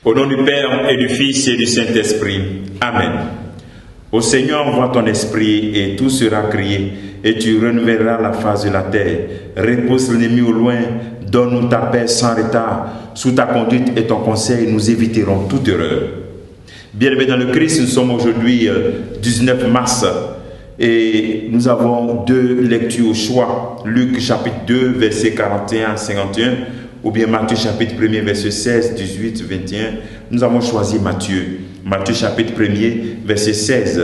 Au nom du Père et du Fils et du Saint-Esprit. Amen. Ô Seigneur, envoie ton esprit et tout sera créé et tu renouvelleras la face de la terre. Repose l'ennemi au loin, donne-nous ta paix sans retard. Sous ta conduite et ton conseil, nous éviterons toute erreur. Bien-aimés dans le Christ, nous sommes aujourd'hui 19 mars et nous avons deux lectures au choix. Luc chapitre 2, versets 41 à 51. Ou bien Matthieu chapitre 1er, verset 16, 18, 21. Nous avons choisi Matthieu. Matthieu chapitre 1er, verset 16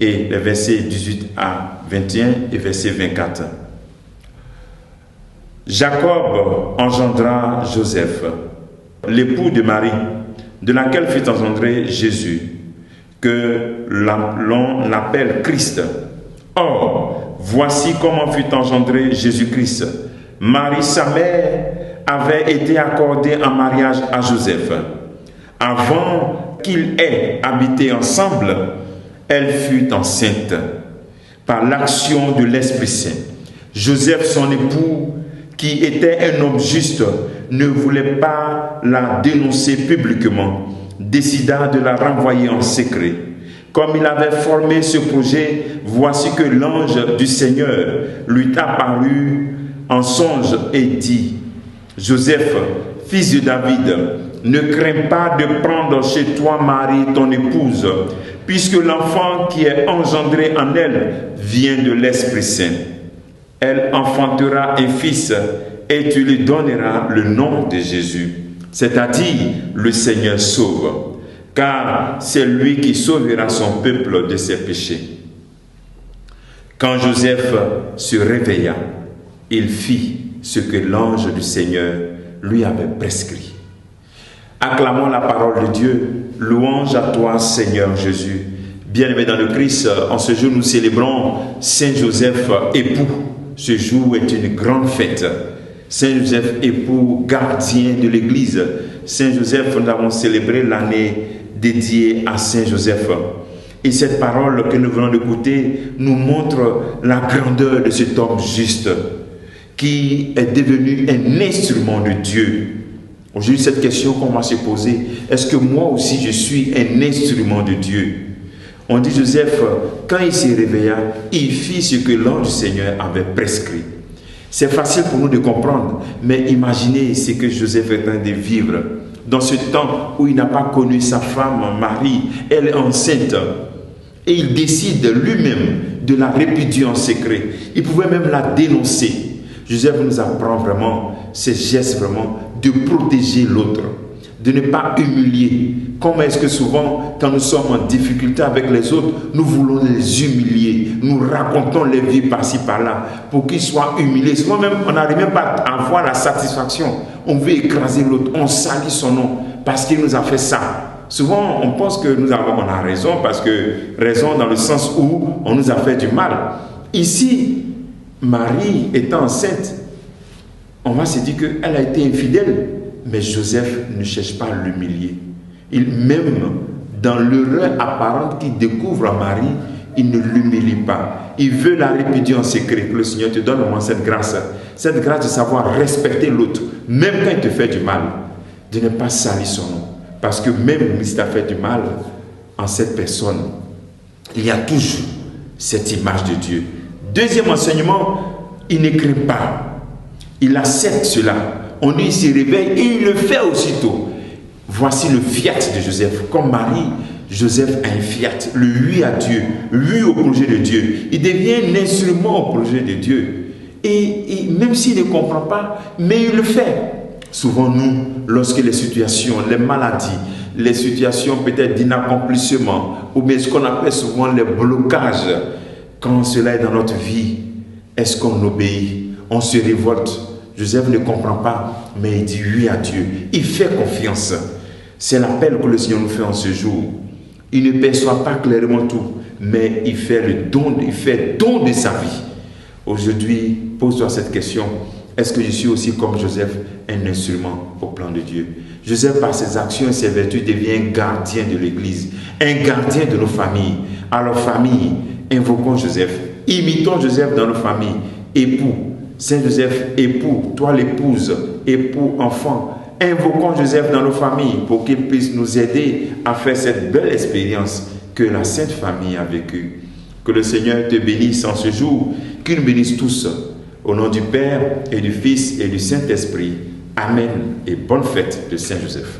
et les versets 18 à 21 et verset 24. Jacob engendra Joseph, l'époux de Marie, de laquelle fut engendré Jésus, que l'on appelle Christ. Or, voici comment fut engendré Jésus-Christ. Marie, sa mère, avait été accordée en mariage à Joseph. Avant qu'ils aient habité ensemble, elle fut enceinte par l'action de l'Esprit Saint. Joseph, son époux, qui était un homme juste, ne voulait pas la dénoncer publiquement, décida de la renvoyer en secret. Comme il avait formé ce projet, voici que l'ange du Seigneur lui apparut en songe et dit: Joseph, fils de David, ne crains pas de prendre chez toi Marie, ton épouse, puisque l'enfant qui est engendré en elle vient de l'Esprit Saint. Elle enfantera un fils et tu lui donneras le nom de Jésus, c'est-à-dire le Seigneur sauve, car c'est lui qui sauvera son peuple de ses péchés. Quand Joseph se réveilla, il fit ce que l'ange du Seigneur lui avait prescrit. Acclamons la parole de Dieu. Louange à toi, Seigneur Jésus. Bien-aimés dans le Christ, en ce jour, nous célébrons Saint Joseph, époux. Ce jour est une grande fête. Saint Joseph, époux, gardien de l'Église. Saint Joseph, nous avons célébré l'année dédiée à Saint Joseph. Et cette parole que nous venons d'écouter nous montre la grandeur de cet homme juste qui est devenu un instrument de Dieu. Aujourd'hui, cette question qu'on va se poser, est-ce que moi aussi je suis un instrument de Dieu? On dit Joseph, quand il s'est réveillé, il fit ce que l'ange du Seigneur avait prescrit. C'est facile pour nous de comprendre, mais imaginez ce que Joseph est en train de vivre. Dans ce temps où il n'a pas connu sa femme, Marie, elle est enceinte. Et il décide lui-même de la répudier en secret. Il pouvait même la dénoncer. Joseph nous apprend vraiment ce geste vraiment de protéger l'autre, de ne pas humilier. Comment est-ce que souvent, quand nous sommes en difficulté avec les autres, nous voulons les humilier, nous racontons les vies par-ci par-là pour qu'ils soient humiliés. Souvent même, on n'arrive même pas à avoir la satisfaction. On veut écraser l'autre, on salit son nom parce qu'il nous a fait ça. Souvent, on pense que on a raison parce que raison dans le sens où on nous a fait du mal. Ici, Marie étant enceinte, on va se dire qu'elle a été infidèle, mais Joseph ne cherche pas à l'humilier. Même dans l'erreur apparente qu'il découvre à Marie, il ne l'humilie pas. Il veut la répudier en secret. Que le Seigneur te donne au moins cette grâce de savoir respecter l'autre, même quand il te fait du mal, de ne pas salir son nom. Parce que même si tu as fait du mal en cette personne, il y a toujours cette image de Dieu. Deuxième enseignement, il ne craint pas. Il accepte cela. On dit, il se réveille et il le fait aussitôt. Voici le fiat de Joseph. Comme Marie, Joseph a un fiat, le oui à Dieu, oui au projet de Dieu. Il devient un instrument au projet de Dieu. Et même s'il ne comprend pas, mais il le fait. Souvent nous, lorsque les situations, les maladies, les situations peut-être d'inaccomplissement, ou bien ce qu'on appelle souvent les blocages, quand cela est dans notre vie, est-ce qu'on obéit? On se révolte. Joseph ne comprend pas, mais il dit oui à Dieu. Il fait confiance. C'est l'appel que le Seigneur nous fait en ce jour. Il ne perçoit pas clairement tout, mais il fait don de sa vie. Aujourd'hui, pose-toi cette question. Est-ce que je suis aussi comme Joseph, un instrument au plan de Dieu? Joseph, par ses actions et ses vertus, devient un gardien de l'Église, un gardien de nos familles. Alors, famille, invoquons Joseph, imitons Joseph dans nos familles. Époux, Saint Joseph, époux, toi l'épouse, époux, enfant, invoquons Joseph dans nos familles pour qu'il puisse nous aider à faire cette belle expérience que la Sainte Famille a vécue. Que le Seigneur te bénisse en ce jour, qu'il nous bénisse tous. Au nom du Père et du Fils et du Saint-Esprit. Amen et bonne fête de Saint Joseph.